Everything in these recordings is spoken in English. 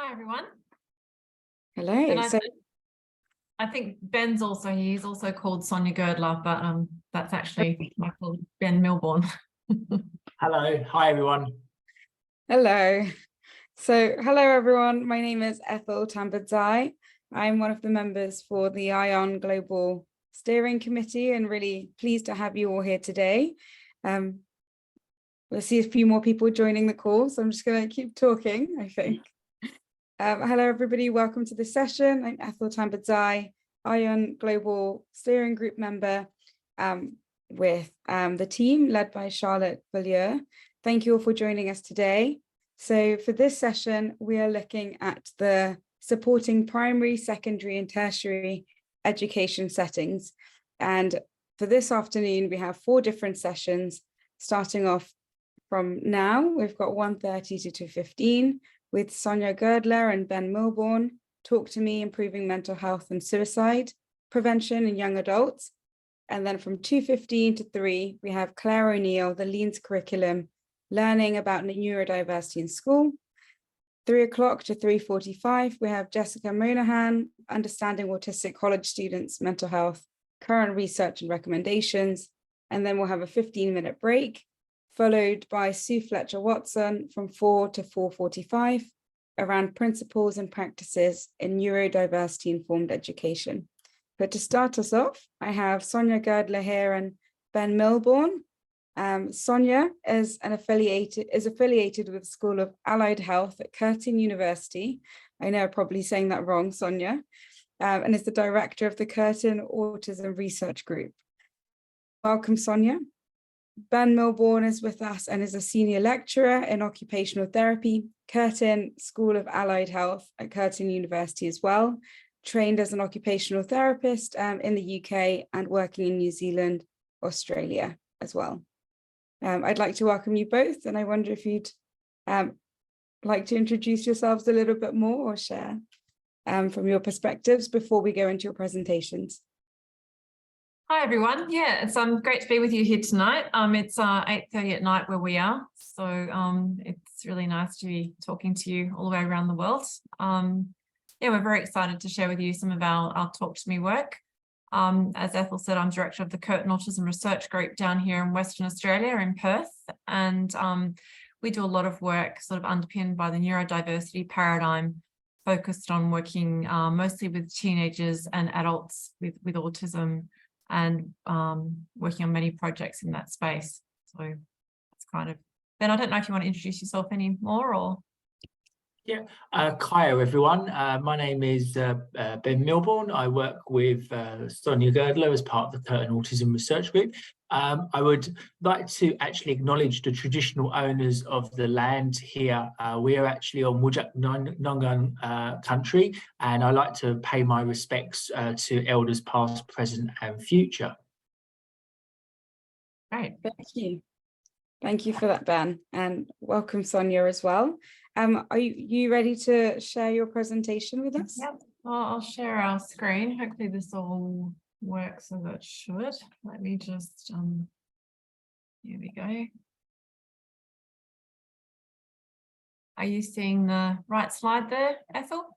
Hi everyone. Hello. And I think Ben's also he's also called Sonya Girdler, but that's actually my colleague Ben Milbourn. Hello, hi everyone. Hello. Hello everyone. My name is Ethel Tambadzai. I'm one of the members for the ION Global Steering Committee and really pleased to have you all here today. We'll see a few more people joining the call, so I'm just going to keep talking, I think. Hello everybody, welcome to this session. I'm Ethel Tambadzai, ION Global Steering Group member with the team led by Charlotte Beaulieu. Thank you all for joining us today. So for this session, we are looking at the supporting primary, secondary and tertiary education settings. And for this afternoon, we have 4 different sessions starting off from now. We've got 1:30 to 2:15 with Sonya Girdler and Ben Milbourn, Talk to Me, Improving Mental Health and Suicide Prevention in Young Adults. And then from 2:15 to 3, we have Claire O'Neill, the Leans Curriculum, Learning about Neurodiversity in School. 3 o'clock to 3:45, we have Jessica Monahan, Understanding Autistic College Students' Mental Health, Current Research and Recommendations. And then we'll have a 15-minute break, followed by Sue Fletcher-Watson from 4 to 4:45 around principles and practices in neurodiversity-informed education. But to start us off, I have Sonya Girdler here and Ben Milbourn. Sonya is affiliated with the School of Allied Health at Curtin University. I know I'm probably saying that wrong, Sonya, and is the director of the Curtin Autism Research Group. Welcome, Sonya. Ben Milbourn is with us and is a senior lecturer in occupational therapy, Curtin School of Allied Health at Curtin University as well, trained as an occupational therapist in the UK and working in New Zealand, Australia as well. I'd like to welcome you both, and I wonder if you'd like to introduce yourselves a little bit more or share from your perspectives before we go into your presentations. Hi everyone. Yeah, it's great to be with you here tonight. It's 8:30 at night where we are, so it's really nice to be talking to you all the way around the world. Yeah, we're very excited to share with you some of our Talk to Me work. As Ethel said, I'm director of the Curtin Autism Research Group down here in Western Australia in Perth, and we do a lot of work sort of underpinned by the neurodiversity paradigm, focused on working mostly with teenagers and adults with autism, and working on many projects in that space. So that's kind of, Ben, I don't know if you want to introduce yourself any more or... Yeah, Kaya everyone. My name is Ben Milbourn. I work with Sonya Girdler as part of the Curtin Autism Research Group. I would like to actually acknowledge the traditional owners of the land here. We are actually on Whadjuk Noongar country, and I'd like to pay my respects to elders past, present and future. Right. Thank you. Thank you for that, Ben, and welcome Sonya as well. Are you ready to share your presentation with us? Yep. I'll share our screen. Hopefully this all works as it should. Let me just, here we go. Are you seeing the right slide there, Ethel?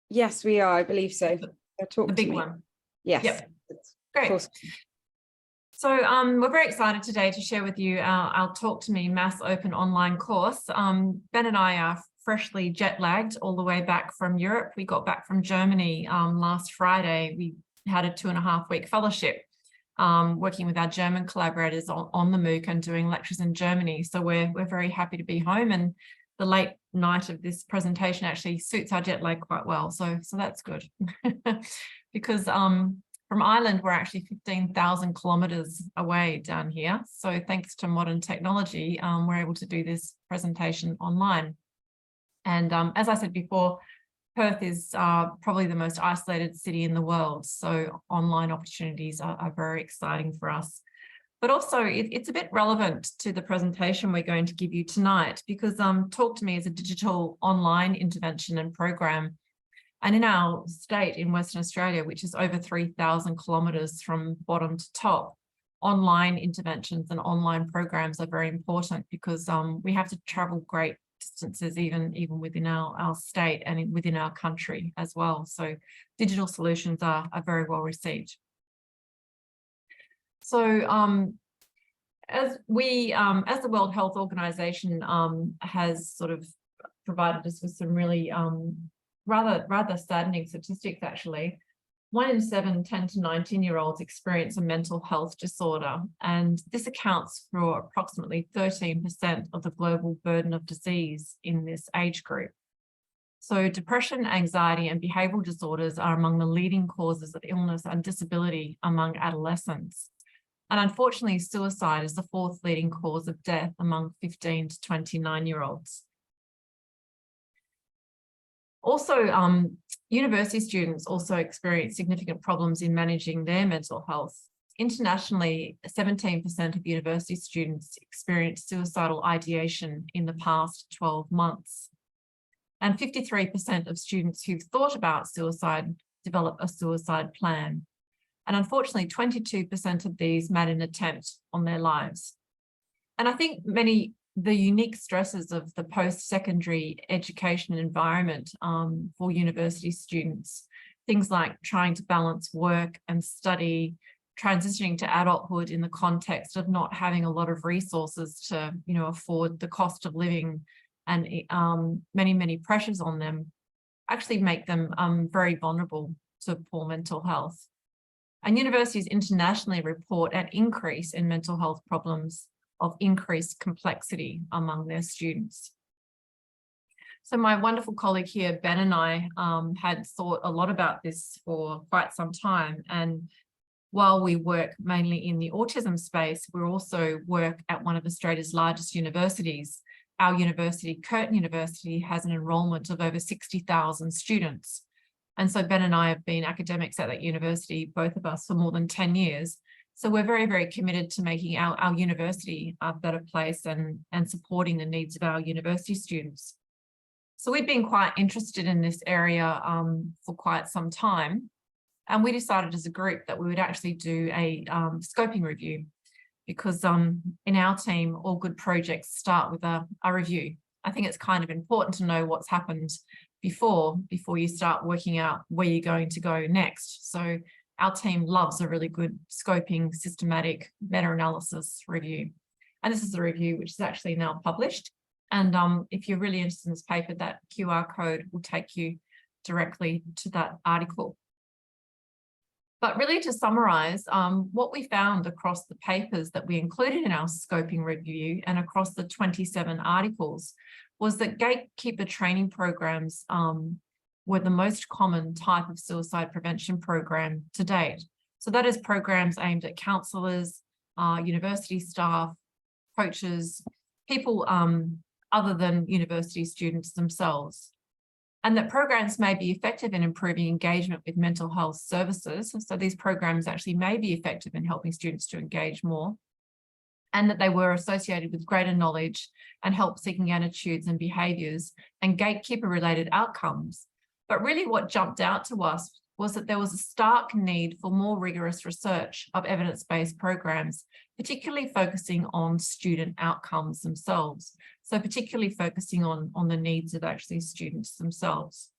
Yes, we are, I believe so. The big one. Yes. Yep. Great. So we're very excited today to share with you our Talk to Me Mass Open online course. Ben and I are freshly jet lagged all the way back from Europe. We got back from Germany last Friday. We had a 2.5-week fellowship working with our German collaborators on the MOOC and doing lectures in Germany. So we're very happy to be home, and the late night of this presentation actually suits our jet lag quite well. So that's good because from Ireland, we're actually 15,000 kilometres away down here. So thanks to modern technology, we're able to do this presentation online. And as I said before, Perth is probably the most isolated city in the world. So online opportunities are very exciting for us. But also it's a bit relevant to the presentation we're going to give you tonight, because Talk to Me is a digital online intervention and program. And in our state in Western Australia, which is over 3,000 kilometres from bottom to top, online interventions and online programs are very important because we have to travel great distances, even within our state and within our country as well. So digital solutions are very well received. So as the World Health Organization has sort of provided us with some really rather saddening statistics, actually. 1 in 7 10 to 19-year-olds experience a mental health disorder, and this accounts for approximately 13% of the global burden of disease in this age group. So depression, anxiety, and behavioural disorders are among the leading causes of illness and disability among adolescents. And unfortunately, suicide is the 4th leading cause of death among 15 to 29-year-olds. Also, university students also experience significant problems in managing their mental health. Internationally, 17% of university students experience suicidal ideation in the past 12 months. And 53% of students who've thought about suicide develop a suicide plan. And unfortunately, 22% of these made an attempt on their lives. And I think the unique stresses of the post-secondary education environment for university students, things like trying to balance work and study, transitioning to adulthood in the context of not having a lot of resources to, afford the cost of living, and many pressures on them, actually make them very vulnerable to poor mental health. And universities internationally report an increase in mental health problems of increased complexity among their students. So my wonderful colleague here, Ben, and I had thought a lot about this for quite some time. And while we work mainly in the autism space, we also work at one of Australia's largest universities. Our university, Curtin University, has an enrolment of over 60,000 students. And so Ben and I have been academics at that university, both of us, for more than 10 years. So we're very committed to making our university a better place and supporting the needs of our university students. So we've been quite interested in this area for quite some time. And we decided as a group that we would actually do a scoping review, because in our team, all good projects start with a review. I think it's kind of important to know what's happened before you start working out where you're going to go next. So our team loves a really good scoping, systematic meta-analysis review. And this is the review which is actually now published. And if you're really interested in this paper, that QR code will take you directly to that article. But really, to summarize, what we found across the papers that we included in our scoping review and across the 27 articles was that gatekeeper training programs were the most common type of suicide prevention program to date. So that is programs aimed at counsellors, university staff, coaches, people other than university students themselves. And that programs may be effective in improving engagement with mental health services. So these programs actually may be effective in helping students to engage more, and that they were associated with greater knowledge and help-seeking attitudes and behaviours and gatekeeper-related outcomes. But really what jumped out to us was that there was a stark need for more rigorous research of evidence-based programs, particularly focusing on student outcomes themselves. So particularly focusing on the needs of actually students themselves.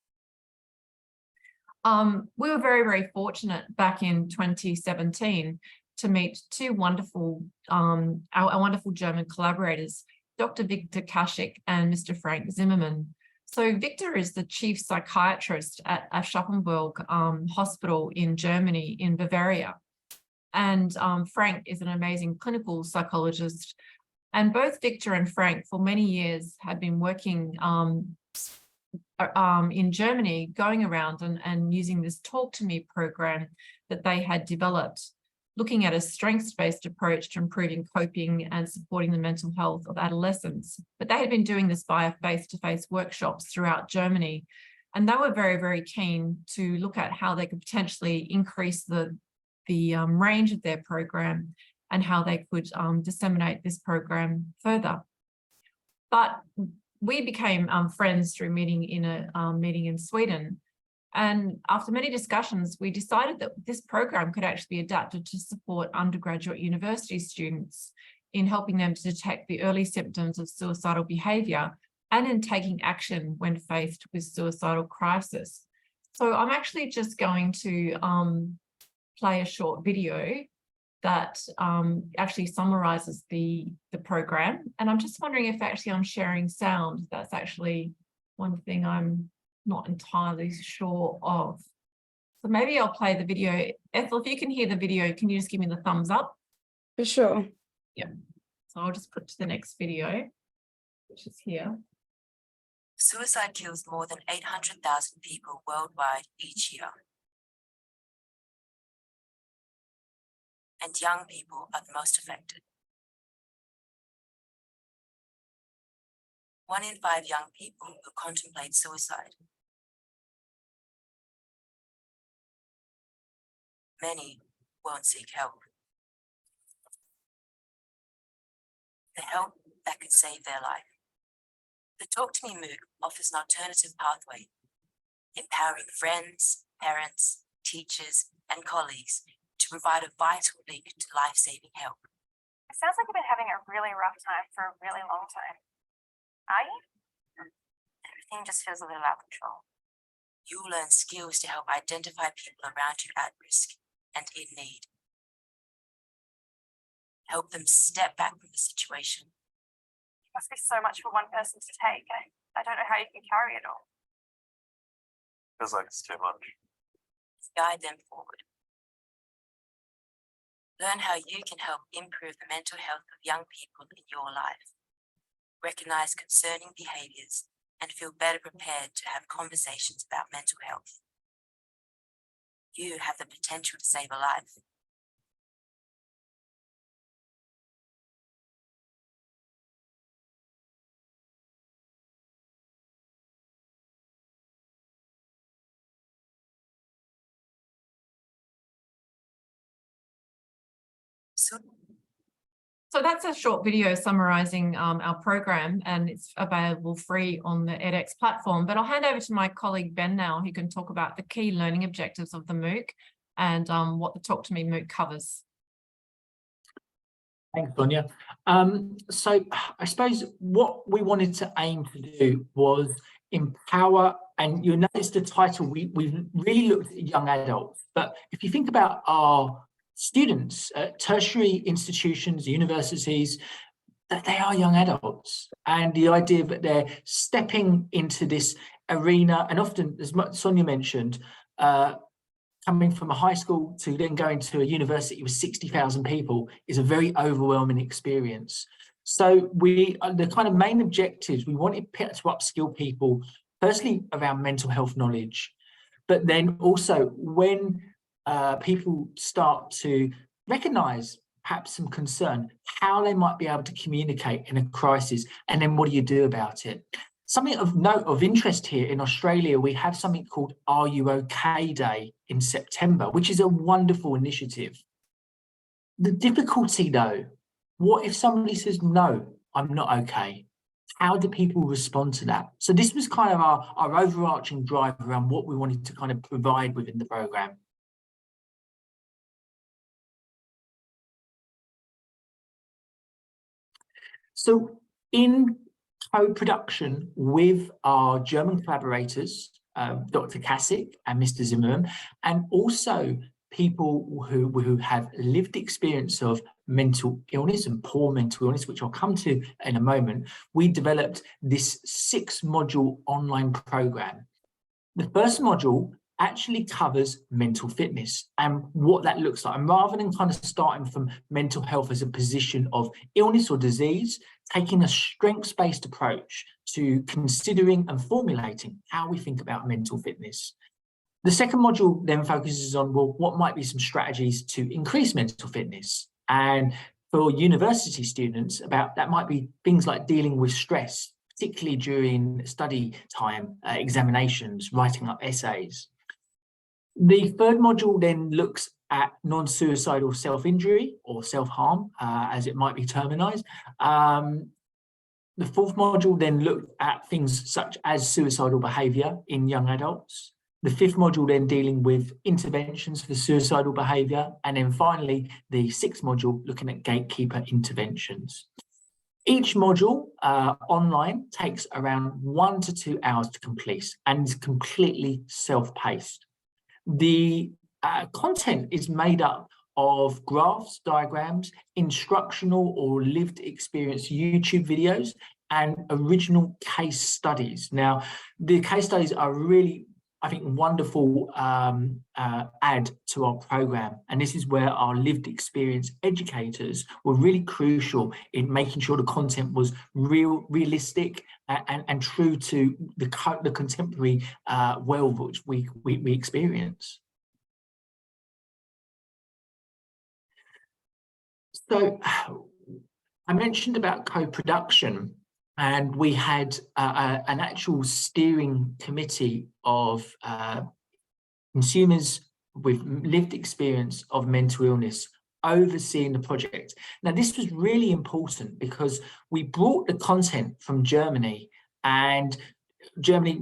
We were very fortunate back in 2017 to meet two wonderful, our wonderful German collaborators, Dr. Victor Kaschik and Mr. Frank Zimmermann. So Victor is the chief psychiatrist at Aschaffenburg Hospital in Germany, in Bavaria. And Frank is an amazing clinical psychologist. And both Victor and Frank for many years had been working in Germany, going around and using this Talk to Me program that they had developed, looking at a strengths-based approach to improving coping and supporting the mental health of adolescents. But they had been doing this via face-to-face workshops throughout Germany. And they were very keen to look at how they could potentially increase the range of their program and how they could disseminate this program further. But we became friends through meeting in a meeting in Sweden. And after many discussions, we decided that this program could actually be adapted to support undergraduate university students in helping them to detect the early symptoms of suicidal behaviour and in taking action when faced with suicidal crisis. So I'm actually just going to play a short video that actually summarizes the program. And I'm just wondering if actually I'm sharing sound. That's actually one thing I'm not entirely sure of. So maybe I'll play the video. Ethel, if you can hear the video, can you just give me the thumbs up? For sure. Yeah. So I'll just put to the next video, which is here. Suicide kills more than 800,000 people worldwide each year. And young people are the most affected. 1 in 5 young people will contemplate suicide. Many won't seek help. The help that could save their life. The Talk to Me MOOC offers an alternative pathway, empowering friends, parents, teachers, and colleagues to provide a vital link to life-saving help. It sounds like you've been having a really rough time for a really long time. Are you? Everything just feels a little out of control. You'll learn skills to help identify people around you at risk and in need. Help them step back from the situation. It must be so much for one person to take. I don't know how you can carry it all. Feels like it's too much. Guide them forward. Learn how you can help improve the mental health of young people in your life. Recognize concerning behaviors and feel better prepared to have conversations about mental health. You have the potential to save a life. So that's a short video summarising our program, and it's available free on the edX platform. But I'll hand over to my colleague Ben now, who can talk about the key learning objectives of the MOOC and what the Talk to Me MOOC covers. Thanks, Sonya. So I suppose what we wanted to aim to do was empower, and you'll notice the title, we've really looked at young adults. But if you think about our students at tertiary institutions, universities, that they are young adults, and the idea that they're stepping into this arena, and often, as Sonya mentioned, coming from a high school to then going to a university with 60,000 people is a very overwhelming experience. So the kind of main objectives, we wanted to upskill people, firstly around mental health knowledge, but then also when people start to recognise perhaps some concern, how they might be able to communicate in a crisis, and then what do you do about it? Something of note, of interest here in Australia, we have something called Are You OK Day in September, which is a wonderful initiative. The difficulty though, what if somebody says, no, I'm not okay? How do people respond to that? So this was kind of our overarching drive around what we wanted to kind of provide within the programme. So in co-production with our German collaborators, Dr. Kassik and Mr. Zimmermann, and also people who have lived experience of mental illness and poor mental illness, which I'll come to in a moment, we developed this 6-module online program. The first module actually covers mental fitness and what that looks like. And rather than kind of starting from mental health as a position of illness or disease, taking a strengths-based approach to considering and formulating how we think about mental fitness. The second module then focuses on, well, what might be some strategies to increase mental fitness? And for university students, that might be things like dealing with stress, particularly during study time, examinations, writing up essays. The third module then looks at non-suicidal self-injury or self-harm, as it might be terminized. The fourth module then looked at things such as suicidal behaviour in young adults. The fifth module then dealing with interventions for suicidal behaviour. And then finally, the sixth module looking at gatekeeper interventions. Each module online takes around 1 to 2 hours to complete and is completely self-paced. The content is made up of graphs, diagrams, instructional or lived experience YouTube videos, and original case studies. Now, the case studies are really, I think, wonderful add to our program. And this is where our lived experience educators were really crucial in making sure the content was realistic and true to the contemporary world which we experience. So I mentioned about co-production, and we had an actual steering committee of consumers with lived experience of mental illness overseeing the project. Now, this was really important because we brought the content from Germany, and Germany,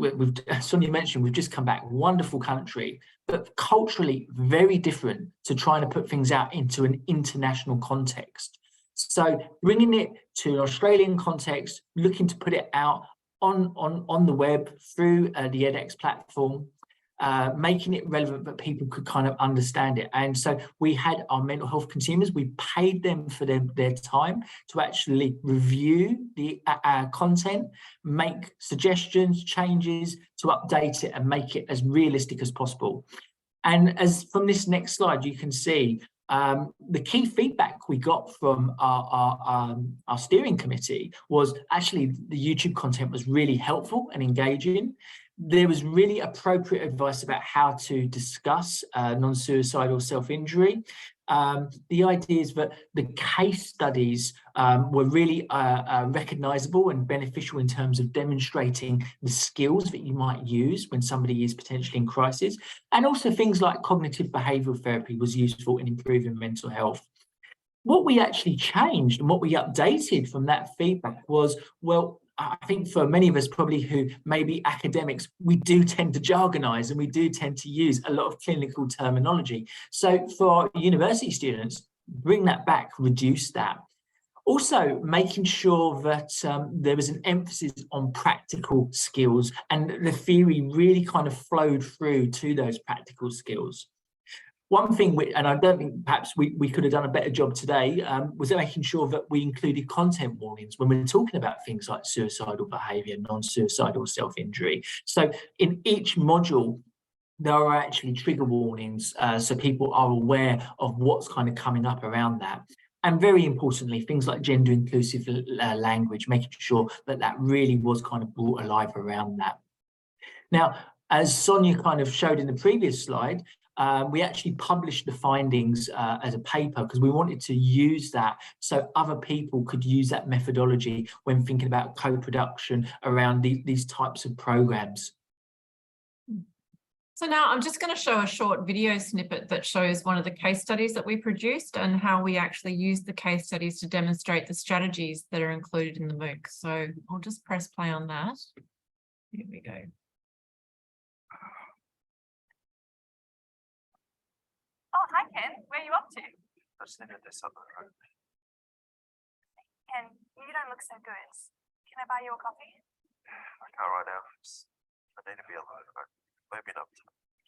Sonya mentioned, we've just come back, wonderful country, but culturally very different to trying to put things out into an international context. So bringing it to an Australian context, looking to put it out on the web through the edX platform, making it relevant that people could kind of understand it. And so we had our mental health consumers, we paid them for their time to actually review the content, make suggestions, changes, to update it and make it as realistic as possible. And as from this next slide, you can see the key feedback we got from our steering committee was actually the YouTube content was really helpful and engaging. There was really appropriate advice about how to discuss non-suicidal self-injury. The idea is that the case studies were really recognisable and beneficial in terms of demonstrating the skills that you might use when somebody is potentially in crisis. And also things like cognitive behavioural therapy was useful in improving mental health. What we actually changed and what we updated from that feedback was, well, I think for many of us probably who may be academics, we do tend to jargonise and we do tend to use a lot of clinical terminology. So for our university students, bring that back, reduce that. Also, making sure that there was an emphasis on practical skills and the theory really kind of flowed through to those practical skills. One thing, and I don't think perhaps we could have done a better job today, was making sure that we included content warnings when we're talking about things like suicidal behaviour, non-suicidal self-injury. So in each module, there are actually trigger warnings, so people are aware of what's kind of coming up around that. And very importantly, things like gender inclusive language, making sure that that really was kind of brought alive around that. Now, as Sonya kind of showed in the previous slide, we actually published the findings as a paper because we wanted to use that so other people could use that methodology when thinking about co-production around these types of programs. So now I'm just going to show a short video snippet that shows one of the case studies that we produced and how we actually use the case studies to demonstrate the strategies that are included in the MOOC. So I'll just press play on that. Here we go. Oh, hi Ken, where are you up to? I just needed this on the road. Ken, you don't look so good. Can I buy you a coffee? I can't right now. I need to be alone. Maybe not.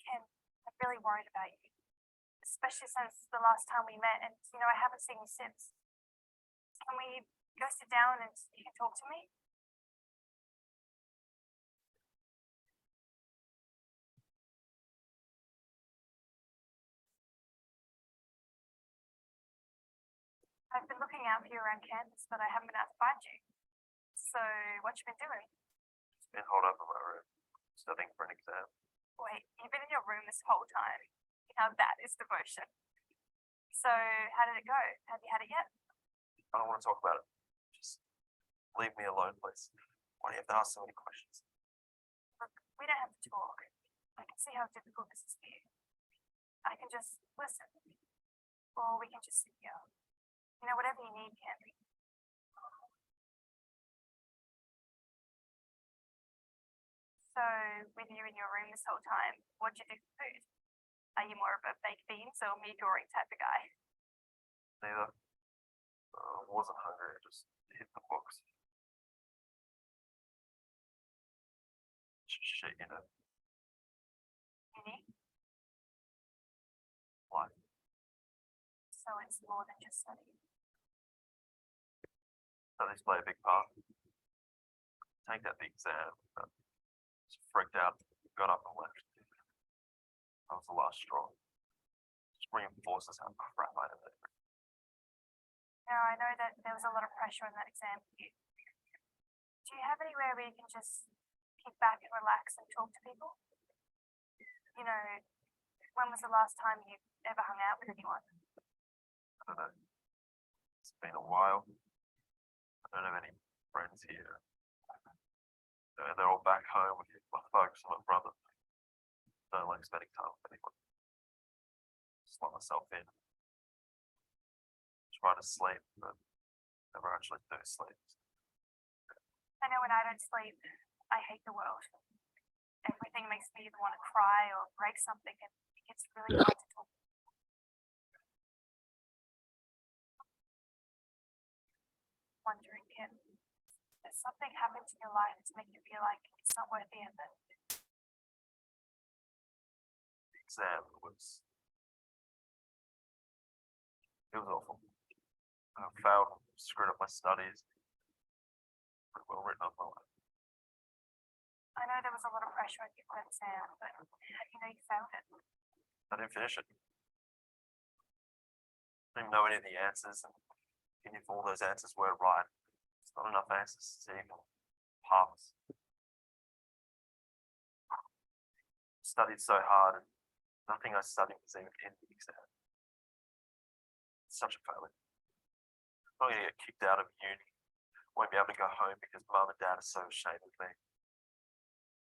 Ken, I'm really worried about you. Especially since the last time we met and, you know, I haven't seen you since. Can we go sit down and you can talk to me? I've been looking out for you around campus, but I haven't been out to find you. So, what you been doing? It's been holed up in my room, studying for an exam. Wait, you've been in your room this whole time. Now that is devotion. So, how did it go? Have you had it yet? I don't want to talk about it. Just leave me alone, please. Why do you have to ask so many questions? Look, we don't have to talk. I can see how difficult this is for you. I can just listen. Or we can just sit here. You know, whatever you need, Ken. So, with you in your room this whole time, what'd you do for food? Are you more of a baked beans or meat drawing type of guy? Neither. Wasn't hungry, I just hit the books. Shit, you know. Uni, Life. so it's more than just study. Studies play a big part. Take that the exam, but just freaked out, got up and left. That was the last straw. Just reinforces how crap I did it. Now, I know that there was a lot of pressure on that exam for you. Do you have anywhere where you can just kick back and relax and talk to people? You know, when was the last time you ever hung out with anyone? I don't know. It's been a while. I don't have any friends here. They're all back home with my folks and my brother. Don't like spending time with anyone. Just let myself in. Try to sleep, but never actually do sleep. I know when I don't sleep, I hate the world. Everything makes me either want to cry or break something, and it gets really hard to talk. Wondering, Kim, has something happened in your life to make you feel like it's not worth the effort? The exam was awful. I failed, screwed up my studies. Pretty well written up my life. I know there was a lot of pressure on you for that exam, but how do you know you failed it? I didn't finish it. I didn't know any of the answers, and even if all those answers were right, there's not enough answers to even pass. Studied so hard, and nothing I studied was even in the exam. It's such a failure. I'm going to get kicked out of uni. Won't be able to go home because mum and dad are so ashamed of me.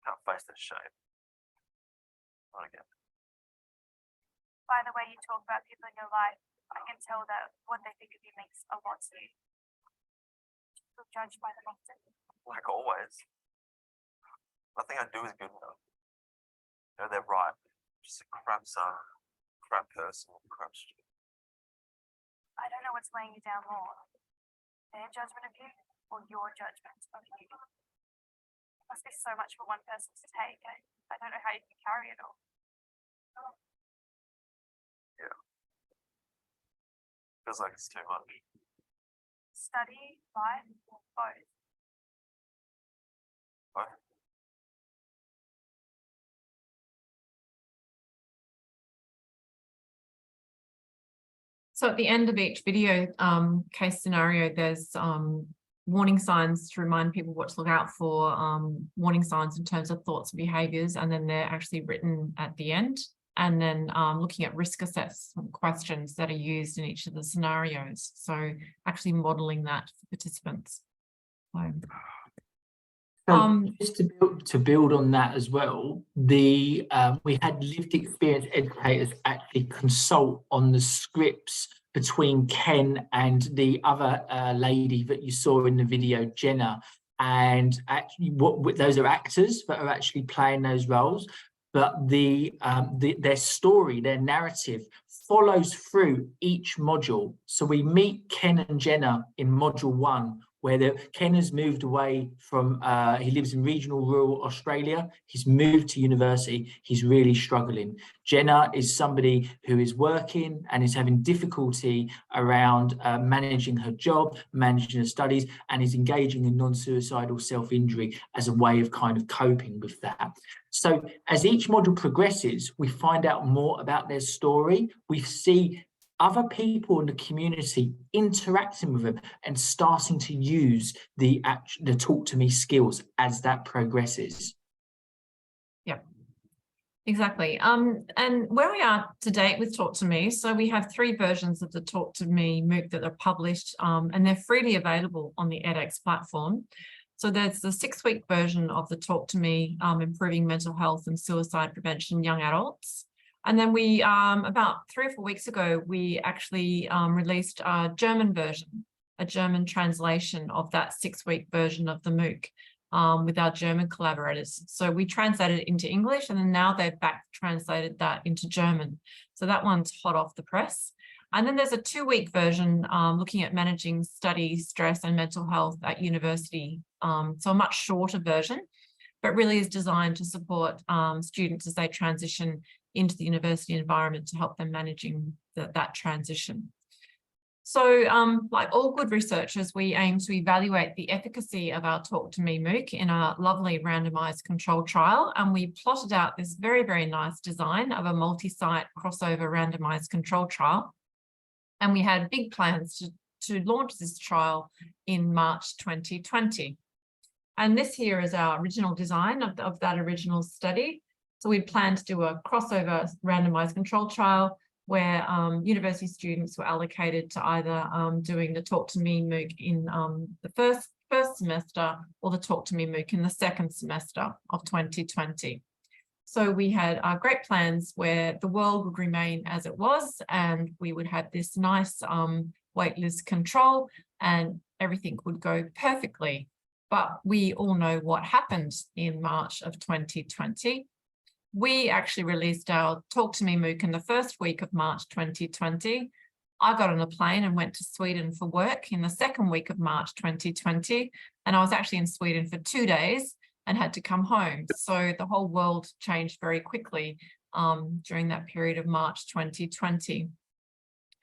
Can't face that shame. Not again. By the way you talk about people in your life, I can tell that what they think of you means a lot to you. Do you feel judged by them often? Like always. Nothing I do is good enough. You know, they're right. Just a crap son, crap person, crap student. I don't know what's weighing you down more, their judgment of you or your judgment of you. It must be so much for one person to take. I don't know how you can carry it all. Yeah. Feels like it's too much. Study, life, or both? Both. So at the end of each video case scenario, there's warning signs to remind people what to look out for, warning signs in terms of thoughts and behaviours, and then they're actually written at the end. And then looking at risk assessment questions that are used in each of the scenarios. So actually modelling that for participants. Just to build on that as well, we had lived experience educators actually consult on the scripts between Ken and the other lady that you saw in the video, Jenna, and actually those are actors that are actually playing those roles, but their story, their narrative follows through each module. So we meet Ken and Jenna in module 1, where Ken has moved away from, he lives in regional rural Australia. He's moved to university. He's really struggling. Jenna is somebody who is working and is having difficulty around managing her job, managing her studies, and is engaging in non-suicidal self-injury as a way of kind of coping with that. So as each module progresses, we find out more about their story. We see other people in the community interacting with them and starting to use the talk to me skills as that progresses. Yep, exactly. And where we are to date with Talk to Me, so we have 3 versions of the Talk to Me MOOC that are published, and they're freely available on the edX platform. So there's the 6-week version of the Talk to Me, Improving Mental Health and Suicide Prevention in Young Adults. And then we, about 3 or 4 weeks ago, we actually released a German version, a German translation of that 6-week version of the MOOC with our German collaborators. So we translated it into English, and then now they've back translated that into German. So that one's hot off the press. And then there's a 2-week version looking at managing study, stress and mental health at university. So a much shorter version, but really is designed to support students as they transition into the university environment to help them managing that transition. So like all good researchers, we aim to evaluate the efficacy of our Talk to Me MOOC in a lovely randomized control trial. And we plotted out this very, very nice design of a multi-site crossover randomized control trial. And we had big plans to launch this trial in March 2020. And this here is our original design of that original study. So we planned to do a crossover randomized control trial where university students were allocated to either doing the Talk to Me MOOC in the first semester or the Talk to Me MOOC in the second semester of 2020. So we had great plans where the world would remain as it was, and we would have this nice waitlist control and everything would go perfectly. But we all know what happened in March of 2020. We actually released our Talk to Me MOOC in the first week of March 2020. I got on a plane and went to Sweden for work in the second week of March 2020. And I was actually in Sweden for 2 days and had to come home. So the whole world changed very quickly during that period of March 2020.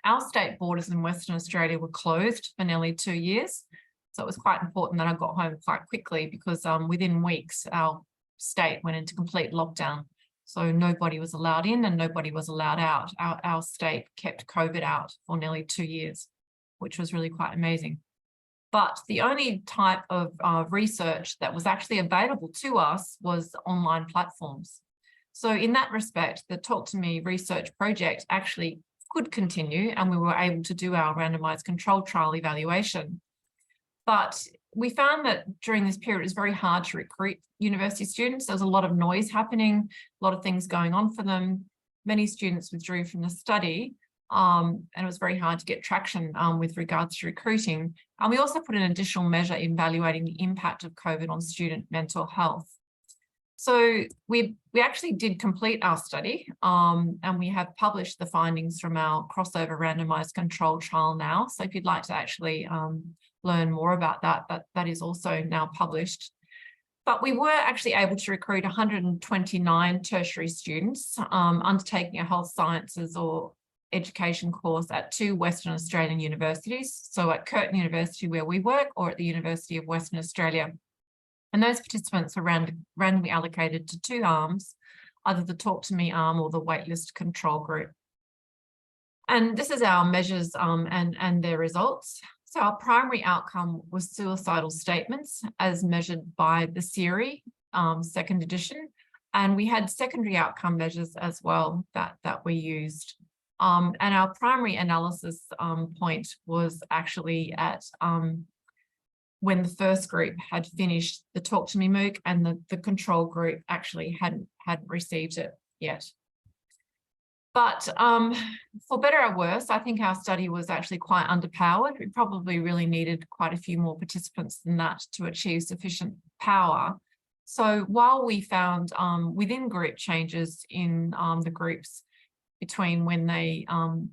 Our state borders in Western Australia were closed for nearly 2 years. So it was quite important that I got home quite quickly because within weeks, our state went into complete lockdown. So nobody was allowed in and nobody was allowed out. Our state kept COVID out for nearly 2 years, which was really quite amazing. But the only type of research that was actually available to us was online platforms. So in that respect, the Talk to Me research project actually could continue and we were able to do our randomized control trial evaluation. But we found that during this period, it was very hard to recruit university students. There was a lot of noise happening, a lot of things going on for them. Many students withdrew from the study and it was very hard to get traction with regards to recruiting. And we also put an additional measure evaluating the impact of COVID on student mental health. So we actually did complete our study and we have published the findings from our crossover randomized control trial now. So if you'd like to actually learn more about that is also now published. But we were actually able to recruit 129 tertiary students undertaking a health sciences or education course at 2 Western Australian universities. So at Curtin University where we work or at the University of Western Australia. And those participants are randomly allocated to 2 arms, either the Talk to Me arm or the waitlist control group. And this is our measures and their results. So our primary outcome was suicidal statements as measured by the SERI 2nd edition. And we had secondary outcome measures as well that we used. And our primary analysis point was actually at when the first group had finished the Talk to Me MOOC and the control group actually hadn't received it yet. But for better or worse, I think our study was actually quite underpowered. We probably really needed quite a few more participants than that to achieve sufficient power. So while we found within group changes in the groups between when they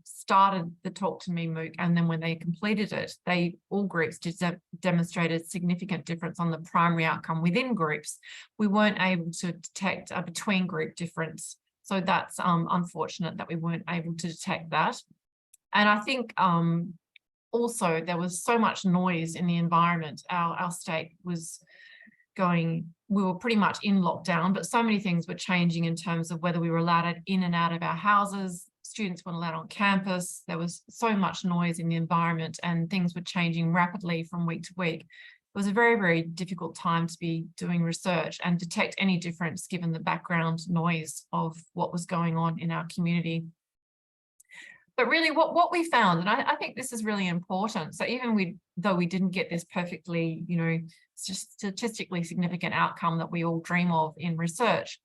started the Talk to Me MOOC and then when they completed it, all groups demonstrated significant difference on the primary outcome within groups. We weren't able to detect a between group difference. So that's unfortunate that we weren't able to detect that. And I think also there was so much noise in the environment. Our state was we were pretty much in lockdown, but so many things were changing in terms of whether we were allowed in and out of our houses. Students weren't allowed on campus. There was so much noise in the environment and things were changing rapidly from week to week. It was a very, very difficult time to be doing research and detect any difference given the background noise of what was going on in our community. But really what we found, and I think this is really important. So even though we didn't get this perfectly, statistically significant outcome that we all dream of in research,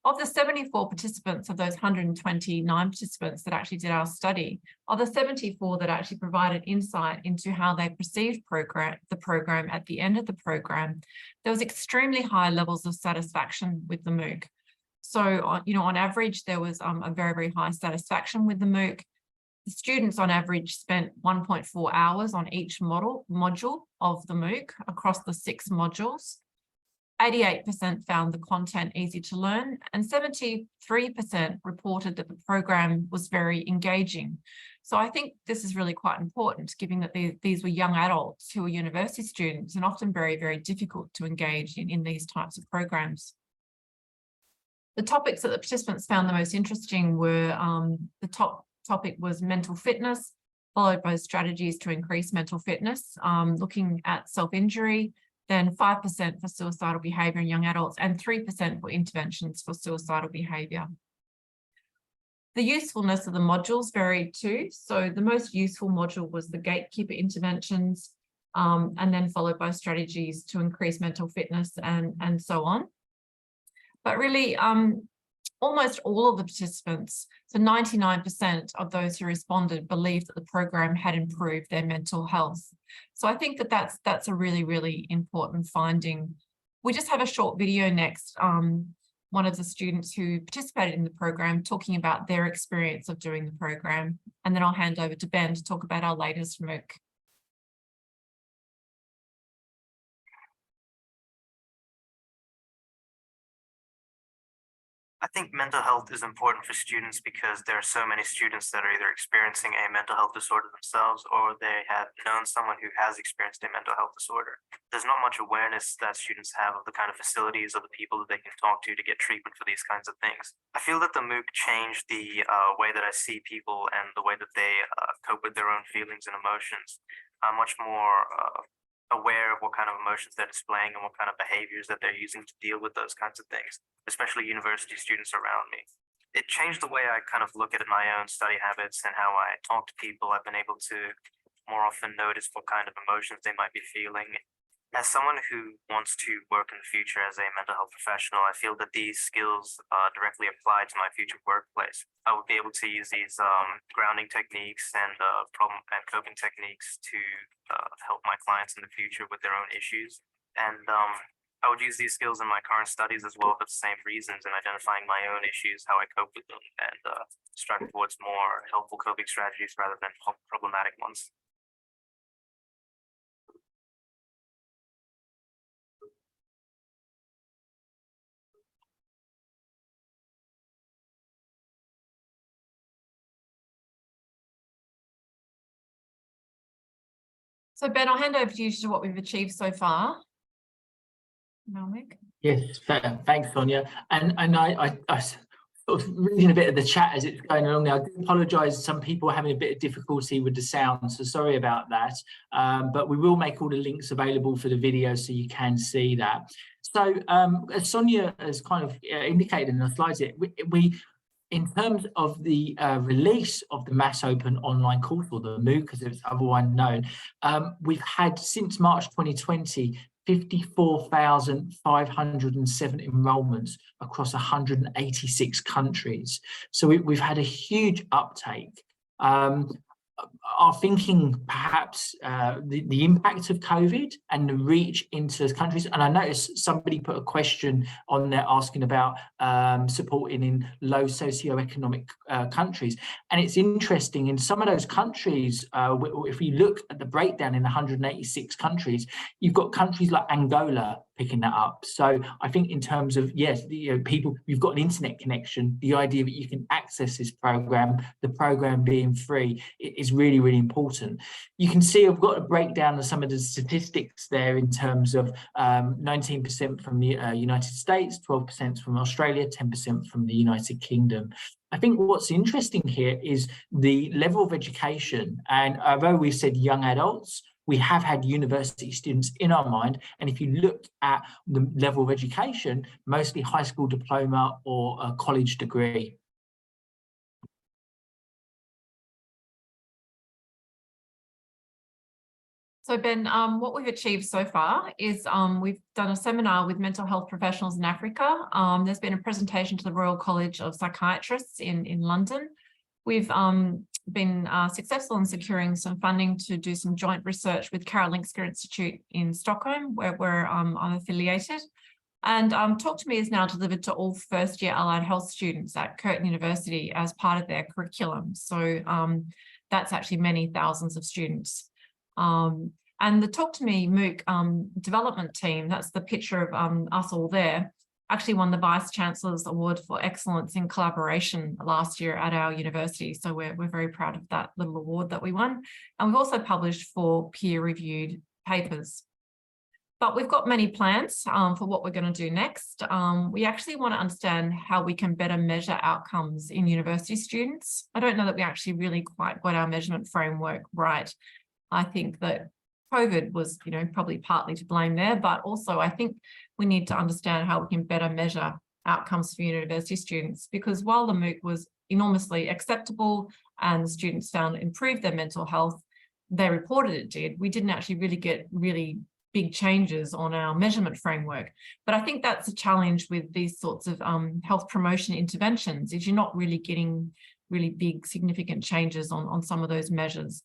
of the 74 participants of those 129 participants that actually did our study, of the 74 that actually provided insight into how they perceived the program at the end of the program, there was extremely high levels of satisfaction with the MOOC. So, on average, there was a very, very high satisfaction with the MOOC. The students on average spent 1.4 hours on each module of the MOOC across the 6 modules. 88% found the content easy to learn, and 73% reported that the program was very engaging. So I think this is really quite important, given that these were young adults who were university students and often very, very difficult to engage in these types of programs. The topics that the participants found the most interesting were the top topic was mental fitness, followed by strategies to increase mental fitness, looking at self-injury, then 5% for suicidal behaviour in young adults, and 3% for interventions for suicidal behaviour. The usefulness of the modules varied too. So the most useful module was the gatekeeper interventions, and then followed by strategies to increase mental fitness and so on. But really, almost all of the participants, so 99% of those who responded, believed that the program had improved their mental health. So I think that that's a really, really important finding. We just have a short video next. One of the students who participated in the program talking about their experience of doing the program, and then I'll hand over to Ben to talk about our latest MOOC. I think mental health is important for students because there are so many students that are either experiencing a mental health disorder themselves, or they have known someone who has experienced a mental health disorder. There's not much awareness that students have of the kind of facilities or the people that they can talk to get treatment for these kinds of things. I feel that the MOOC changed the way that I see people and the way that they cope with their own feelings and emotions. I'm much more aware of what kind of emotions they're displaying and what kind of behaviors that they're using to deal with those kinds of things, especially university students around me. It changed the way I kind of look at my own study habits and how I talk to people. I've been able to more often notice what kind of emotions they might be feeling. As someone who wants to work in the future as a mental health professional, I feel that these skills directly apply to my future workplace. I would be able to use these grounding techniques and coping techniques to help my clients in the future with their own issues. And I would use these skills in my current studies as well for the same reasons, in identifying my own issues, how I cope with them, and striving towards more helpful coping strategies rather than problematic ones. So Ben, I'll hand over to you to what we've achieved so far. Yes, thanks, Sonia. And I sort of reading a bit of the chat as it's going along there. I do apologise. Some people are having a bit of difficulty with the sound, so sorry about that. But we will make all the links available for the video so you can see that. So as Sonia has kind of indicated in the slides, we in terms of the release of the Mass Open online course, or the MOOC as it's otherwise known, we've had since March 2020 54,507 enrolments across 186 countries. So we've had a huge uptake. Are thinking perhaps the impact of COVID and the reach into countries. And I noticed somebody put a question on there asking about supporting in low socioeconomic countries. And it's interesting, in some of those countries, if you look at the breakdown in 186 countries, you've got countries like Angola picking that up. So I think in terms of, yes, people, you've got an internet connection, the idea that you can access this program, the program being free, is really, really important. You can see I've got a breakdown of some of the statistics there in terms of 19% from the United States, 12% from Australia, 10% from the United Kingdom. I think what's interesting here is the level of education. And although we've said young adults, we have had university students in our mind. And if you look at the level of education, mostly high school diploma or a college degree. So Ben, what we've achieved so far is we've done a seminar with mental health professionals in Africa. There's been a presentation to the Royal College of Psychiatrists in London. We've been successful in securing some funding to do some joint research with Karolinska Institute in Stockholm, where I'm affiliated. And Talk to Me is now delivered to all first-year allied health students at Curtin University as part of their curriculum. So that's actually many thousands of students. And the Talk to Me MOOC development team, that's the picture of us all there, actually won the Vice Chancellor's Award for Excellence in Collaboration last year at our university. So we're very proud of that little award that we won. And we've also published 4 peer-reviewed papers. But we've got many plans for what we're going to do next. We actually want to understand how we can better measure outcomes in university students. I don't know that we actually really quite got our measurement framework right. I think that COVID was, probably partly to blame there, but also I think we need to understand how we can better measure outcomes for university students, because while the MOOC was enormously acceptable and students found it improved their mental health, they reported it did, we didn't actually really get big changes on our measurement framework. But I think that's a challenge with these sorts of health promotion interventions, is you're not really getting really big significant changes on some of those measures.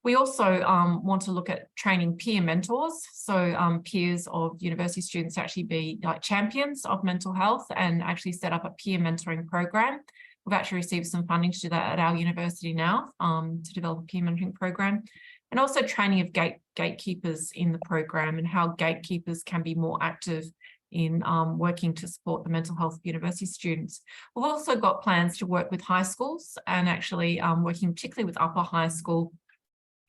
We also want to look at training peer mentors. So peers of university students actually be like champions of mental health and actually set up a peer mentoring program. We've actually received some funding to do that at our university now, to develop a peer mentoring program. And also training of gatekeepers in the program, and how gatekeepers can be more active in working to support the mental health of university students. We've also got plans to work with high schools, and actually working particularly with upper high school,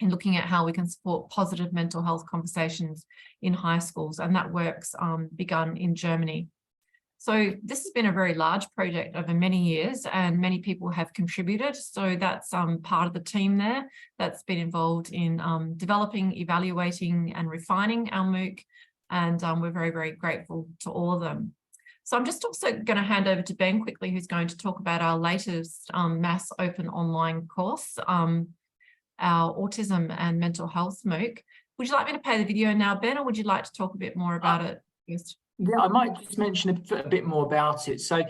and looking at how we can support positive mental health conversations in high schools. And that work's begun in Germany. So this has been a very large project over many years, and many people have contributed. So that's part of the team there that's been involved in developing, evaluating and refining our MOOC. And we're very, very grateful to all of them. So I'm just also going to hand over to Ben quickly, who's going to talk about our latest Mass Open online course, our Autism and Mental Health MOOC. Would you like me to play the video now, Ben, or would you like to talk a bit more about it first? Yeah, I might just mention a bit more about it. So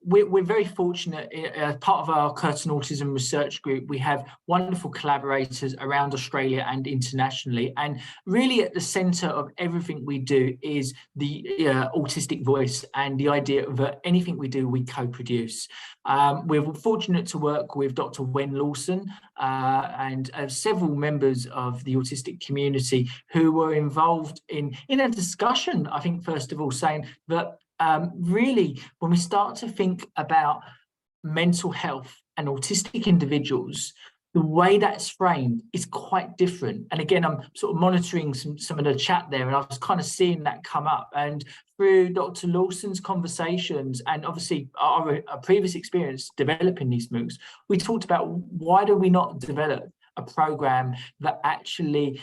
we're very fortunate. As part of our Curtin Autism Research Group, we have wonderful collaborators around Australia and internationally. And really at the centre of everything we do is the autistic voice, and the idea that anything we do, we co-produce. We're fortunate to work with Dr. Wen Lawson and several members of the autistic community who were involved in a discussion, I think, first of all, saying that really, when we start to think about mental health and autistic individuals, the way that's framed is quite different. And again, I'm sort of monitoring some of the chat there, and I was kind of seeing that come up. And through Dr. Lawson's conversations, and obviously our previous experience developing these MOOCs, we talked about, why do we not develop a program that actually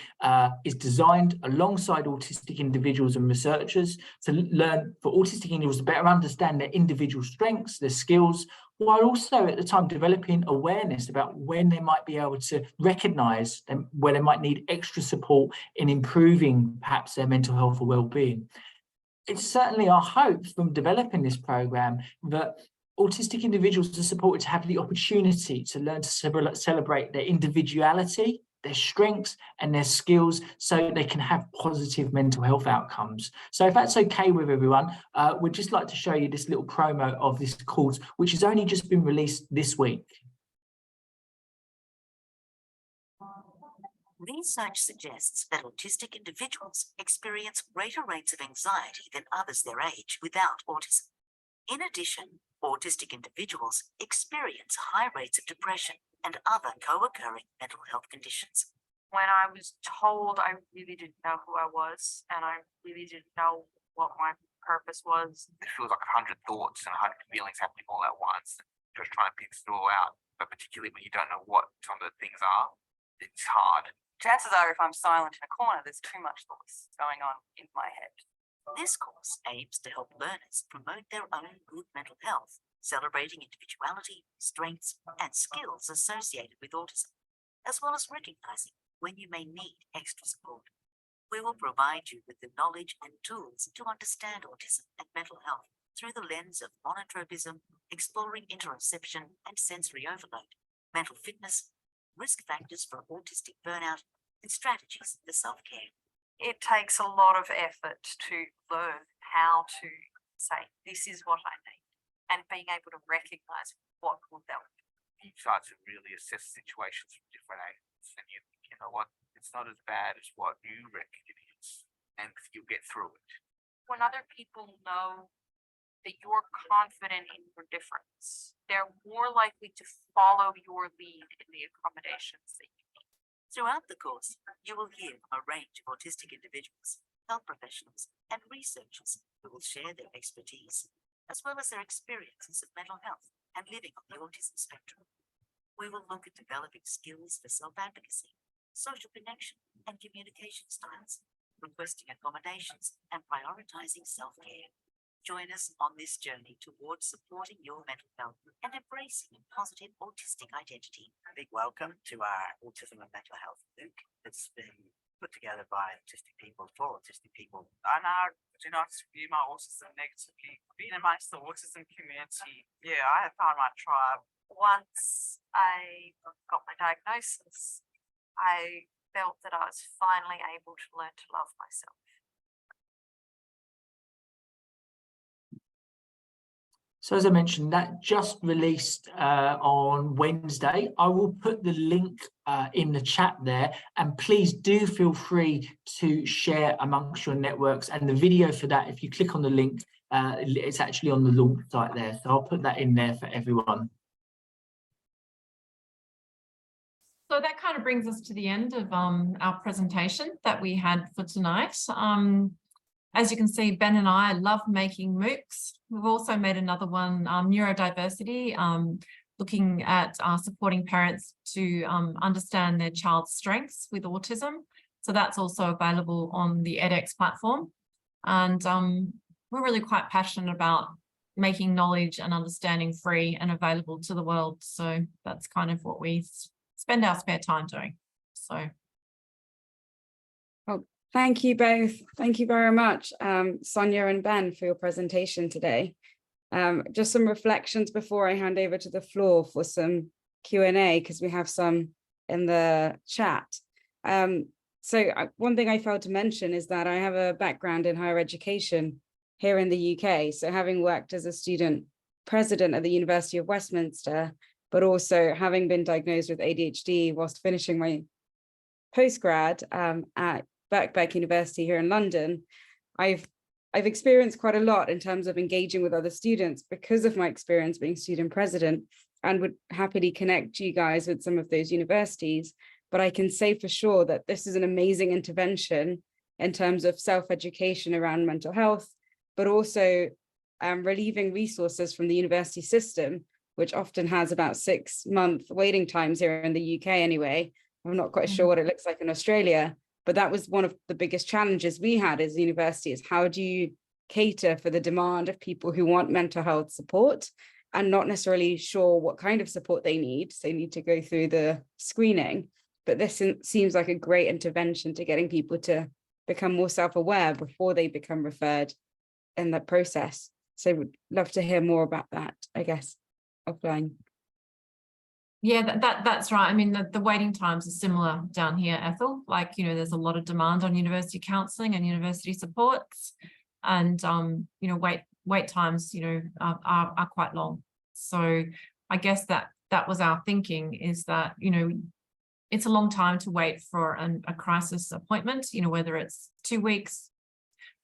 is designed alongside autistic individuals and researchers to learn for autistic individuals to better understand their individual strengths, their skills, while also at the time developing awareness about when they might be able to recognise where they might need extra support in improving perhaps their mental health or well-being. It's certainly our hope from developing this program that autistic individuals are supported to have the opportunity to learn to celebrate their individuality, their strengths and their skills, so they can have positive mental health outcomes. So if that's okay with everyone, we'd just like to show you this little promo of this course, which has only just been released this week. Research suggests that autistic individuals experience greater rates of anxiety than others their age without autism. In addition, autistic individuals experience high rates of depression and other co-occurring mental health conditions. When I was told, I really didn't know who I was, and I really didn't know what my purpose was. It feels like 100 thoughts and 100 feelings happening all at once, just trying to piece it all out. But particularly when you don't know what some of the things are, it's hard. Chances are, if I'm silent in a corner, there's too much thoughts going on in my head. This course aims to help learners promote their own good mental health, celebrating individuality, strengths, and skills associated with autism, as well as recognizing when you may need extra support. We will provide you with the knowledge and tools to understand autism and mental health through the lens of monotropism, exploring interoception and sensory overload, mental fitness, risk factors for autistic burnout, and strategies for self-care. It takes a lot of effort to learn how to say, this is what I need, and being able to recognize what would that be. you start to really assess situations from different angles, and you think, you know what, it's not as bad as what you reckon it is, and you'll get through it. When other people know that you're confident in your difference, they're more likely to follow your lead in the accommodations that you need. Throughout the course, you will hear from a range of autistic individuals, health professionals, and researchers who will share their expertise, as well as their experiences of mental health and living on the autism spectrum. We will look at developing skills for self-advocacy, social connection, and communication styles, requesting accommodations, and prioritizing self-care. Join us on this journey towards supporting your mental health and embracing a positive autistic identity. A big welcome to our Autism and Mental Health MOOC that's been put together by autistic people for autistic people. I now do not view my autism negatively. Being amongst the autism community, yeah, I have found my tribe. Once I got my diagnosis, I felt that I was finally able to learn to love myself. So as I mentioned, that just released on Wednesday. I will put the link in the chat there, and please do feel free to share amongst your networks. And the video for that, if you click on the link, it's actually on the launch site there. So I'll put that in there for everyone. So that kind of brings us to the end of our presentation that we had for tonight. As you can see, Ben and I love making MOOCs. We've also made another one, Neurodiversity, looking at supporting parents to understand their child's strengths with autism. So that's also available on the edX platform. And we're really quite passionate about making knowledge and understanding free and available to the world. So that's kind of what we spend our spare time doing. So. Oh, thank you both. Thank you very much, Sonia and Ben, for your presentation today. Just some reflections before I hand over to the floor for some Q&A, because we have some in the chat. One thing I failed to mention is that I have a background in higher education here in the UK. So having worked as a student president at the University of Westminster, but also having been diagnosed with ADHD whilst finishing my postgrad at Birkbeck University here in London, I've experienced quite a lot in terms of engaging with other students because of my experience being student president, and would happily connect you guys with some of those universities. But I can say for sure that this is an amazing intervention in terms of self-education around mental health, but also relieving resources from the university system, which often has about 6-month waiting times here in the UK anyway. I'm not quite sure what it looks like in Australia, but that was one of the biggest challenges we had as a university, is how do you cater for the demand of people who want mental health support and not necessarily sure what kind of support they need. So they need to go through the screening. But this seems like a great intervention to getting people to become more self-aware before they become referred in that process. So would love to hear more about that, I guess, offline. Yeah, that's right. I mean, the waiting times are similar down here, Ethel. Like, you know, there's a lot of demand on university counselling and university supports, and you know, wait times, you know, are quite long. So I guess that was our thinking, is that, you know, it's a long time to wait for a crisis appointment, you know, whether it's 2 weeks,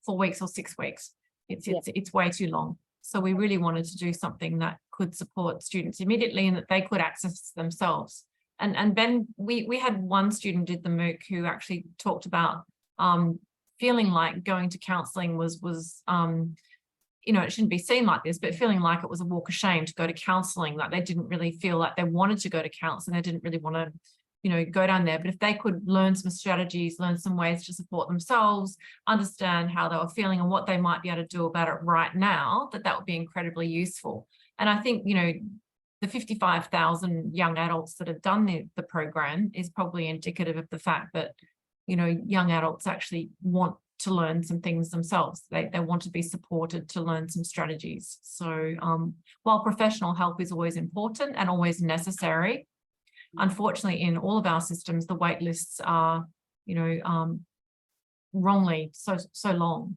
4 weeks, or 6 weeks. It's way too long. So we really wanted to do something that could support students immediately and that they could access themselves. And Ben, we had one student did the MOOC who actually talked about feeling like going to counselling was you know, it shouldn't be seen like this, but feeling like it was a walk of shame to go to counselling, like they didn't really feel like they wanted to go to counselling. They didn't really want to, you know, go down there. But if they could learn some strategies, learn some ways to support themselves, understand how they were feeling and what they might be able to do about it right now, that would be incredibly useful. And I think, you know, the 55,000 young adults that have done the program is probably indicative of the fact that, you know, young adults actually want to learn some things themselves. They want to be supported to learn some strategies. So while professional help is always important and always necessary, unfortunately, in all of our systems, the wait lists are, you know, wrongly so long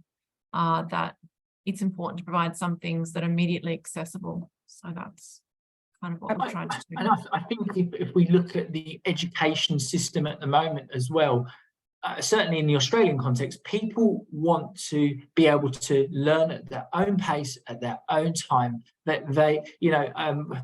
that it's important to provide some things that are immediately accessible. So that's kind of what we're trying to do. And I think if we look at the education system at the moment as well, certainly in the Australian context, people want to be able to learn at their own pace, at their own time. That they,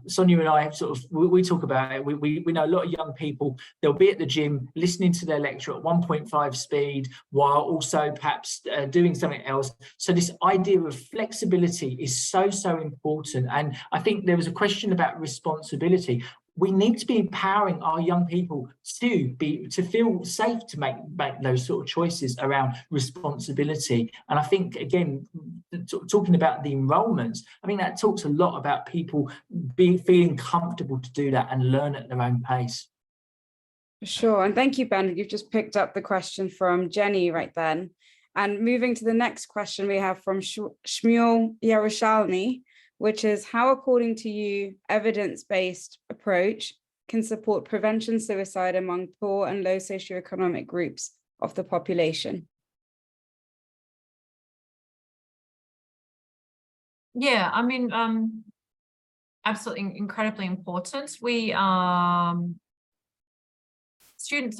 Sonya and I we talk about it. We know a lot of young people, they'll be at the gym listening to their lecture at 1.5 speed while also perhaps doing something else. So this idea of flexibility is so important. And I think there was a question about responsibility. We need to be empowering our young people to feel safe to make those sort of choices around responsibility. And I think, again, talking about the enrolments, I mean, that talks a lot about people feeling comfortable to do that and learn at their own pace. Sure. And thank you, Ben. You've just picked up the question from Jenny right then. And moving to the next question we have from Shmuel Yerushalmi, which is, how, according to you, evidence-based approach can support prevention suicide among poor and low socioeconomic groups of the population? Yeah, I mean, absolutely incredibly important. Students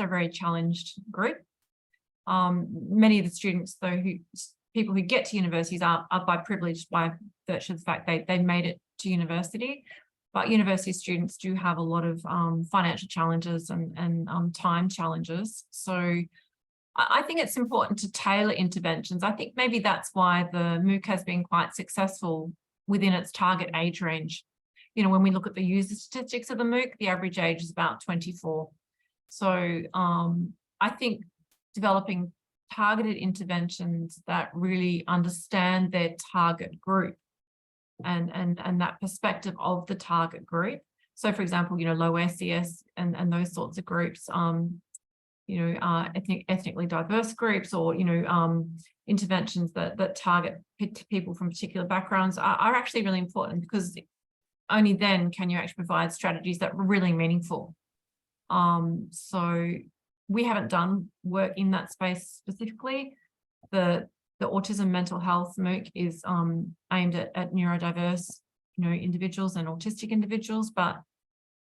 are a very challenged group. Many of the students, though, people who get to universities are by privilege, by virtue of the fact they made it to university. But university students do have a lot of financial challenges and time challenges. So I think it's important to tailor interventions. I think maybe that's why the MOOC has been quite successful within its target age range. When we look at the user statistics of the MOOC, the average age is about 24. So I think developing targeted interventions that really understand their target group and that perspective of the target group. So, for example, low SES and those sorts of groups, ethnically diverse groups, or interventions that target people from particular backgrounds are actually really important, because only then can you actually provide strategies that are really meaningful. So we haven't done work in that space specifically. The autism mental health MOOC is aimed at neurodiverse individuals and autistic individuals, but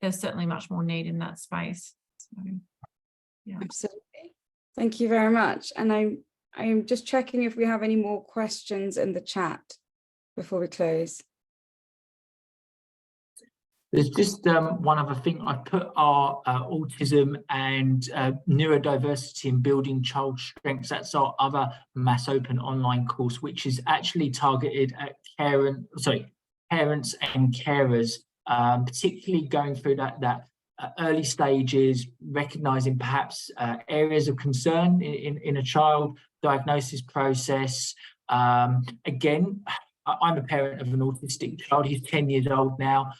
there's certainly much more need in that space. So, yeah. Absolutely. Thank you very much. And I'm just checking if we have any more questions in the chat before we close. There's just one other thing. I put our autism and neurodiversity in building child strengths. That's our other Mass Open online course, which is actually targeted at parents and carers, particularly going through that early stages, recognizing perhaps areas of concern in a child diagnosis process. Again, I'm a parent of an autistic child. He's 10 years old now.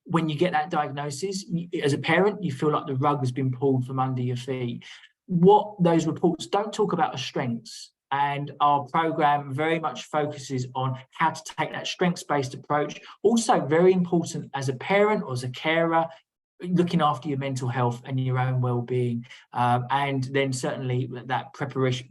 When you get that diagnosis, as a parent, you feel like the rug has been pulled from under your feet. What those reports don't talk about are strengths, and our program very much focuses on how to take that strengths-based approach. Also very important as a parent or as a carer, looking after your mental health and your own well-being, and then certainly that preparation,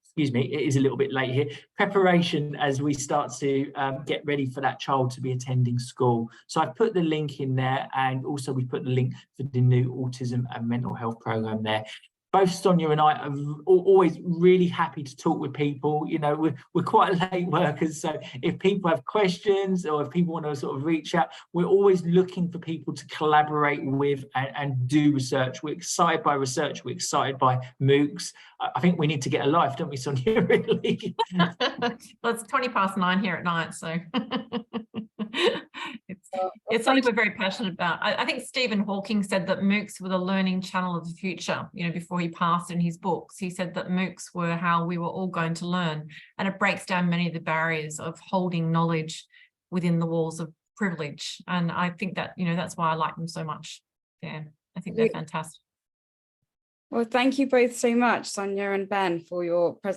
excuse me, it is a little bit late here, preparation as we start to get ready for that child to be attending school. So I've put the link in there, and also we put the link for the new autism and mental health program there. Both Sonya and I are always really happy to talk with people. We're quite late workers, so if people have questions or if people want to sort of reach out, we're always looking for people to collaborate with and do research. We're excited by research. We're excited by MOOCs. I think we need to get a life, don't we, Sonya, really? Well, it's 9:20 here at night, so it's something we're very passionate about. I think Stephen Hawking said that MOOCs were the learning channel of the future. Before he passed, in his books, he said that MOOCs were how we were all going to learn, and it breaks down many of the barriers of holding knowledge within the walls of privilege. And I think that that's why I like them so much. Yeah, I think they're fantastic. Well, thank you both so much, Sonya and Ben, for your presentation.